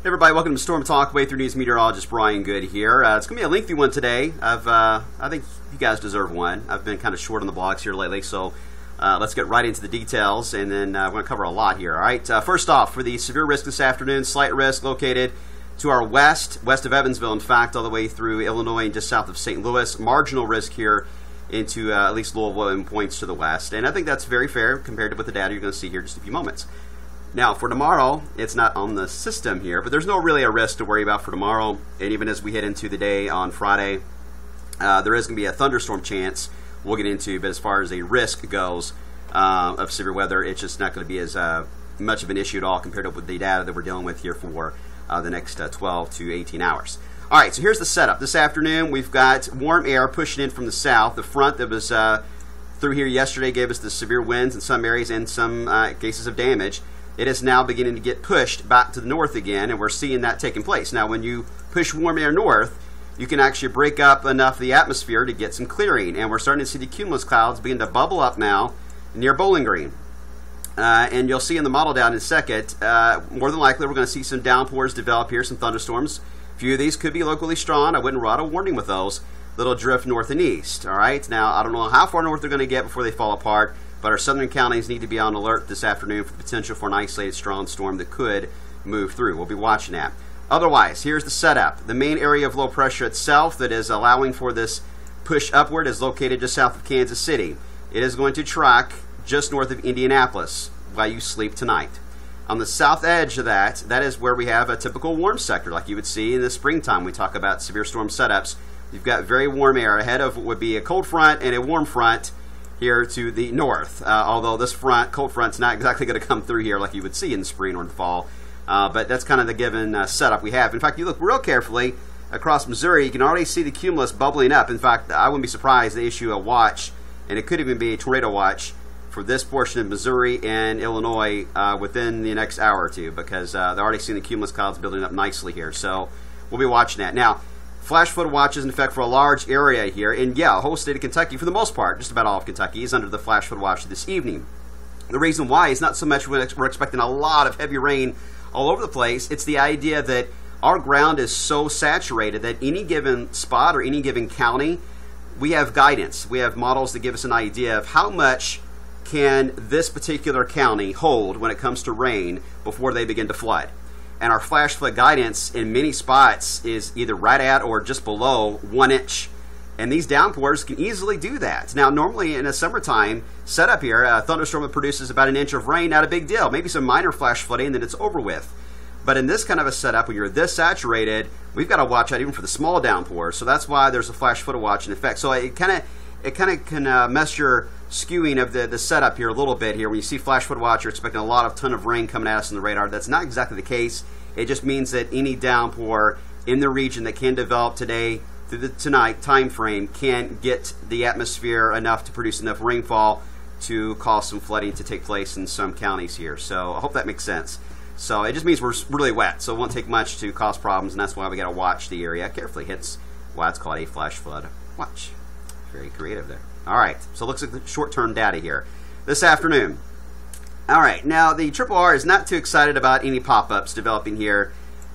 Hey everybody, welcome to Storm Talk. Way Through News meteorologist Brian Good here. It's going to be a lengthy one today. I think you guys deserve one. I've been kind of short on the blogs here lately, so let's get right into the details, and then we're going to cover a lot here. All right. First off, for the severe risk this afternoon, slight risk located to our west of Evansville, in fact, all the way through Illinois and just south of St. Louis. Marginal risk here into at least Louisville and points to the west, and I think that's very fair compared to what the data you're going to see here in just a few moments. Now, for tomorrow, it's not on the system here, but there's no really a risk to worry about for tomorrow. And even as we head into the day on Friday, there is going to be a thunderstorm chance we'll get into. But as far as a risk goes of severe weather, it's just not going to be as much of an issue at all compared to with the data that we're dealing with here for the next 12 to 18 hours. All right, so here's the setup. This afternoon, we've got warm air pushing in from the south. The front that was through here yesterday gave us the severe winds in some areas and some cases of damage. It is now beginning to get pushed back to the north again, and we're seeing that taking place. Now, when you push warm air north, you can actually break up enough of the atmosphere to get some clearing, and we're starting to see the cumulus clouds begin to bubble up now near Bowling Green. And you'll see in the model down in a second, more than likely we're going to see some downpours develop here, some thunderstorms. A few of these could be locally strong. I wouldn't rod a warning with those. Little drift north and east. All right, now I don't know how far north they're going to get before they fall apart, but our southern counties need to be on alert this afternoon for the potential for an isolated strong storm that could move through. We'll be watching that. Otherwise, here's the setup. The main area of low pressure itself that is allowing for this push upward is located just south of Kansas City. It is going to track just north of Indianapolis while you sleep tonight. On the south edge of that is where we have a typical warm sector like you would see in the springtime. We talk about severe storm setups. You've got very warm air ahead of what would be a cold front and a warm front here to the north, although this cold front's not exactly going to come through here like you would see in the spring or the fall, but that's kind of the given setup we have. In fact, you look real carefully across Missouri, you can already see the cumulus bubbling up. In fact, I wouldn't be surprised they issue a watch, and it could even be a tornado watch for this portion of Missouri and Illinois within the next hour or two, because they're already seeing the cumulus clouds building up nicely here, so we'll be watching that. Now, flash flood watch is in effect for a large area here, and yeah, the whole state of Kentucky, for the most part, just about all of Kentucky, is under the flash flood watch this evening. The reason why is not so much we're expecting a lot of heavy rain all over the place, it's the idea that our ground is so saturated that any given spot or any given county, we have guidance. We have models that give us an idea of how much can this particular county hold when it comes to rain before they begin to flood. And our flash flood guidance in many spots is either right at or just below 1 inch. And these downpours can easily do that. Now, normally in a summertime setup here, a thunderstorm that produces about 1 inch of rain, not a big deal. Maybe some minor flash flooding, and then it's over with. But in this kind of a setup, when you're this saturated, we've got to watch out even for the small downpours. So that's why there's a flash flood watch in effect. So it kind of can mess your skewing of the setup here a little bit here. When you see flash flood watch, you're expecting a ton of rain coming at us on the radar. That's not exactly the case. It just means that any downpour in the region that can develop today through the tonight time frame can get the atmosphere enough to produce enough rainfall to cause some flooding to take place in some counties here. So I hope that makes sense. So it just means we're really wet, so it won't take much to cause problems, and that's why we got to watch the area carefully. Hence why it's called a flash flood watch. Very creative there. All right, so it looks like the short-term data here this afternoon. All right, now the RRR is not too excited about any pop-ups developing here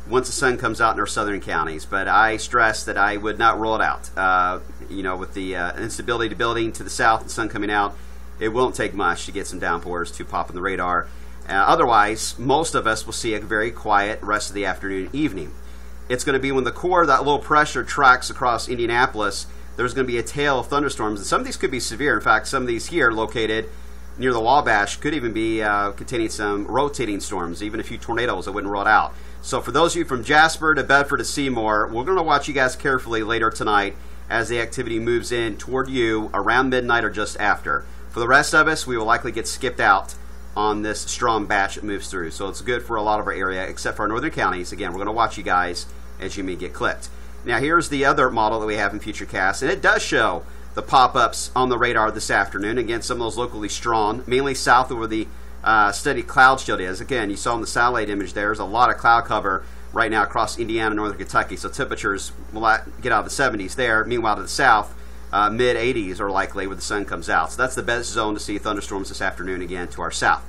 once the sun comes out in our southern counties, but I stress that I would not rule it out. With the instability building to the south and sun coming out, it won't take much to get some downpours to pop on the radar. Otherwise, most of us will see a very quiet rest of the afternoon and evening. It's going to be when the core of that low pressure tracks across Indianapolis, there's going to be a tail of thunderstorms, and some of these could be severe. In fact, some of these here located near the Wabash could even be containing some rotating storms, even a few tornadoes. I wouldn't rule it out. So for those of you from Jasper to Bedford to Seymour, we're going to watch you guys carefully later tonight as the activity moves in toward you around midnight or just after. For the rest of us, we will likely get skipped out on this strong batch that moves through. So it's good for a lot of our area, except for our northern counties. Again, we're going to watch you guys as you may get clipped. Now here's the other model that we have in Futurecast, and it does show the pop-ups on the radar this afternoon. Again, some of those locally strong, mainly south of where the steady cloud shield is. Again, you saw in the satellite image there's a lot of cloud cover right now across Indiana and northern Kentucky, so temperatures will get out of the 70s there. Meanwhile, to the south, mid-80s are likely where the sun comes out. So that's the best zone to see thunderstorms this afternoon again to our south.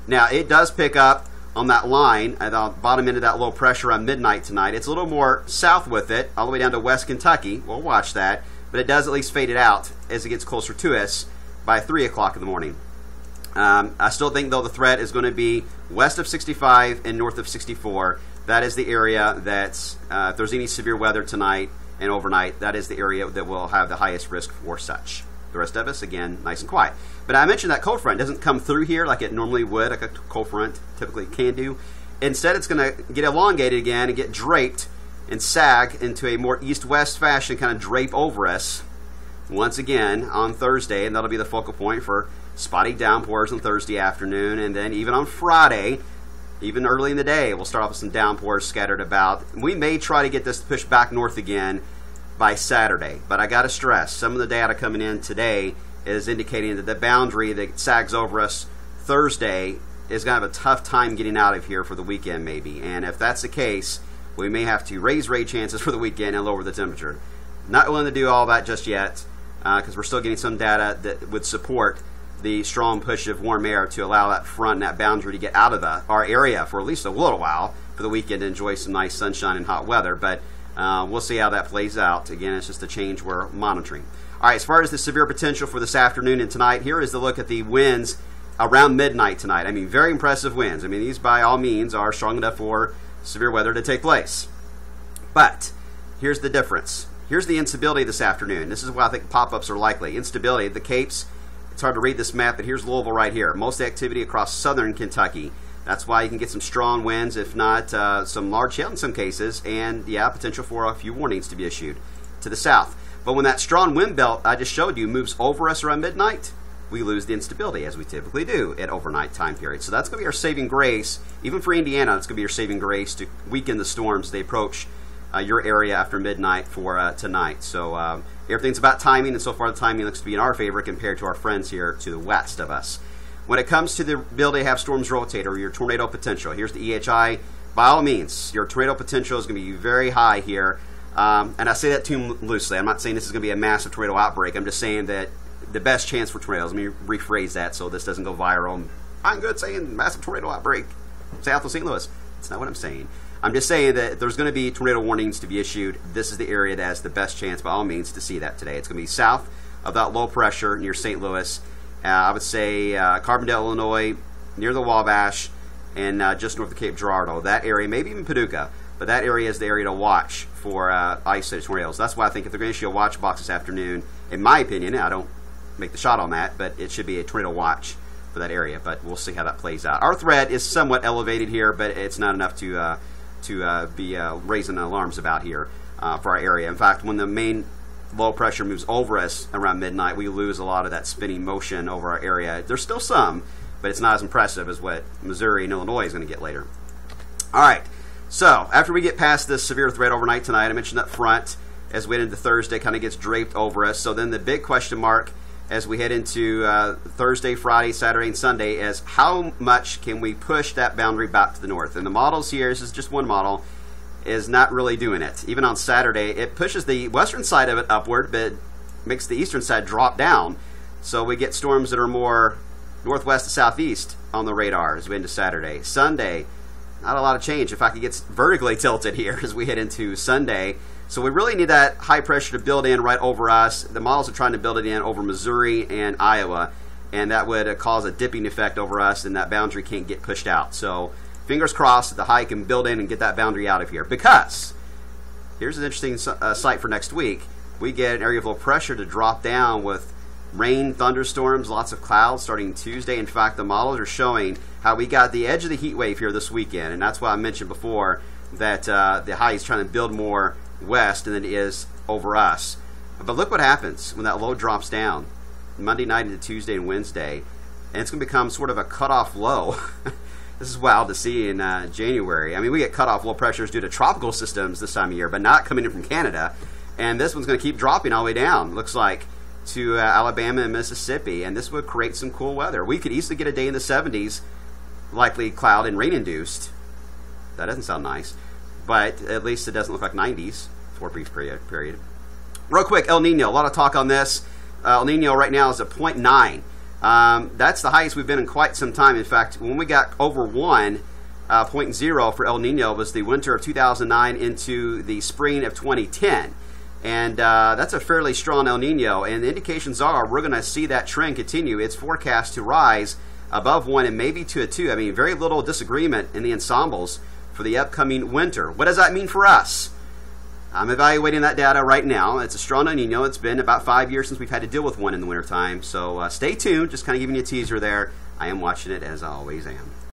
Now, it does pick up on that line at the bottom end of that low pressure around midnight tonight. It's a little more south with it, all the way down to West Kentucky. We'll watch that, but it does at least fade it out as it gets closer to us by 3 o'clock in the morning. I still think, though, the threat is going to be west of 65 and north of 64. That is the area that's, if there's any severe weather tonight and overnight, that is the area that will have the highest risk for such. The rest of us, again, nice and quiet. But I mentioned that cold front doesn't come through here like it normally would, like a cold front typically can do. Instead, it's going to get elongated again and get draped and sag into a more east-west fashion, kind of drape over us once again on Thursday, and that'll be the focal point for spotty downpours on Thursday afternoon, and then even on Friday, even early in the day, we'll start off with some downpours scattered about. We may try to get this to push back north again by Saturday, but I got to stress, some of the data coming in today is indicating that the boundary that sags over us Thursday is going to have a tough time getting out of here for the weekend maybe, and if that's the case, we may have to raise rain chances for the weekend and lower the temperature. Not willing to do all that just yet, because we're still getting some data that would support the strong push of warm air to allow that front and that boundary to get out of our area for at least a little while for the weekend to enjoy some nice sunshine and hot weather. But we'll see how that plays out. Again, it's just a change we're monitoring. All right, as far as the severe potential for this afternoon and tonight, here is the look at the winds around midnight tonight. I mean, very impressive winds. I mean, these by all means are strong enough for severe weather to take place. But here's the difference. Here's the instability this afternoon. This is why I think pop-ups are likely. Instability, the Capes. It's hard to read this map, but here's Louisville right here. Most activity across southern Kentucky. That's why you can get some strong winds, if not some large hail in some cases, and yeah, potential for a few warnings to be issued to the south. But when that strong wind belt I just showed you moves over us around midnight, we lose the instability, as we typically do at overnight time periods. So that's going to be our saving grace. Even for Indiana, it's going to be your saving grace to weaken the storms as they approach your area after midnight for tonight. So everything's about timing, and so far the timing looks to be in our favor compared to our friends here to the west of us. When it comes to the ability to have storms rotate or your tornado potential, here's the EHI. By all means, your tornado potential is going to be very high here. And I say that too loosely. I'm not saying this is going to be a massive tornado outbreak. I'm just saying that the best chance for tornadoes, let me rephrase that so this doesn't go viral. I'm good saying massive tornado outbreak south of St. Louis. That's not what I'm saying. I'm just saying that there's going to be tornado warnings to be issued. This is the area that has the best chance, by all means, to see that today. It's going to be south of that low pressure near St. Louis. I would say Carbondale, Illinois, near the Wabash, and just north of Cape Girardeau. That area, maybe even Paducah, but that area is the area to watch for isolated tornadoes. That's why I think if they're going to issue a watch box this afternoon, in my opinion, I don't make the shot on that, but it should be a tornado watch for that area. But we'll see how that plays out. Our threat is somewhat elevated here, but it's not enough to be raising alarms about here for our area. In fact, when the main low pressure moves over us around midnight, we lose a lot of that spinning motion over our area. There's still some, but it's not as impressive as what Missouri and Illinois is going to get later. All right, so after we get past this severe threat overnight tonight, I mentioned that front as we head into Thursday kind of gets draped over us. So then the big question mark as we head into Thursday, Friday, Saturday, and Sunday is how much can we push that boundary back to the north? And the models here, this is just one model, is not really doing it. Even on Saturday, it pushes the western side of it upward, but makes the eastern side drop down. So we get storms that are more northwest to southeast on the radar as we head into Saturday. Sunday, not a lot of change. In fact, it gets vertically tilted here as we head into Sunday. So we really need that high pressure to build in right over us. The models are trying to build it in over Missouri and Iowa, and that would cause a dipping effect over us, and that boundary can't get pushed out. So fingers crossed that the high can build in and get that boundary out of here. Because here's an interesting sight for next week. We get an area of low pressure to drop down with rain, thunderstorms, lots of clouds starting Tuesday. In fact, the models are showing how we got the edge of the heat wave here this weekend, and that's why I mentioned before that the high is trying to build more west than it is over us. But look what happens when that low drops down Monday night into Tuesday and Wednesday, and it's going to become sort of a cutoff low. This is wild to see in January. I mean, we get cutoff low pressures due to tropical systems this time of year, but not coming in from Canada. And this one's going to keep dropping all the way down, looks like, to Alabama and Mississippi. And this would create some cool weather. We could easily get a day in the 70s, likely cloud and rain-induced. That doesn't sound nice. But at least it doesn't look like 90s for a brief period. Real quick, El Nino. A lot of talk on this. El Nino right now is at 0.9. That's the highest we've been in quite some time. In fact, when we got over 1 point zero for El Nino was the winter of 2009 into the spring of 2010. And that's a fairly strong El Nino, and the indications are we're going to see that trend continue. It's forecast to rise above 1 and maybe to a 2. I mean, very little disagreement in the ensembles for the upcoming winter. What does that mean for us? I'm evaluating that data right now. It's a strong El Nino. It's been about 5 years since we've had to deal with one in the wintertime. So stay tuned. Just kind of giving you a teaser there. I am watching it, as I always am.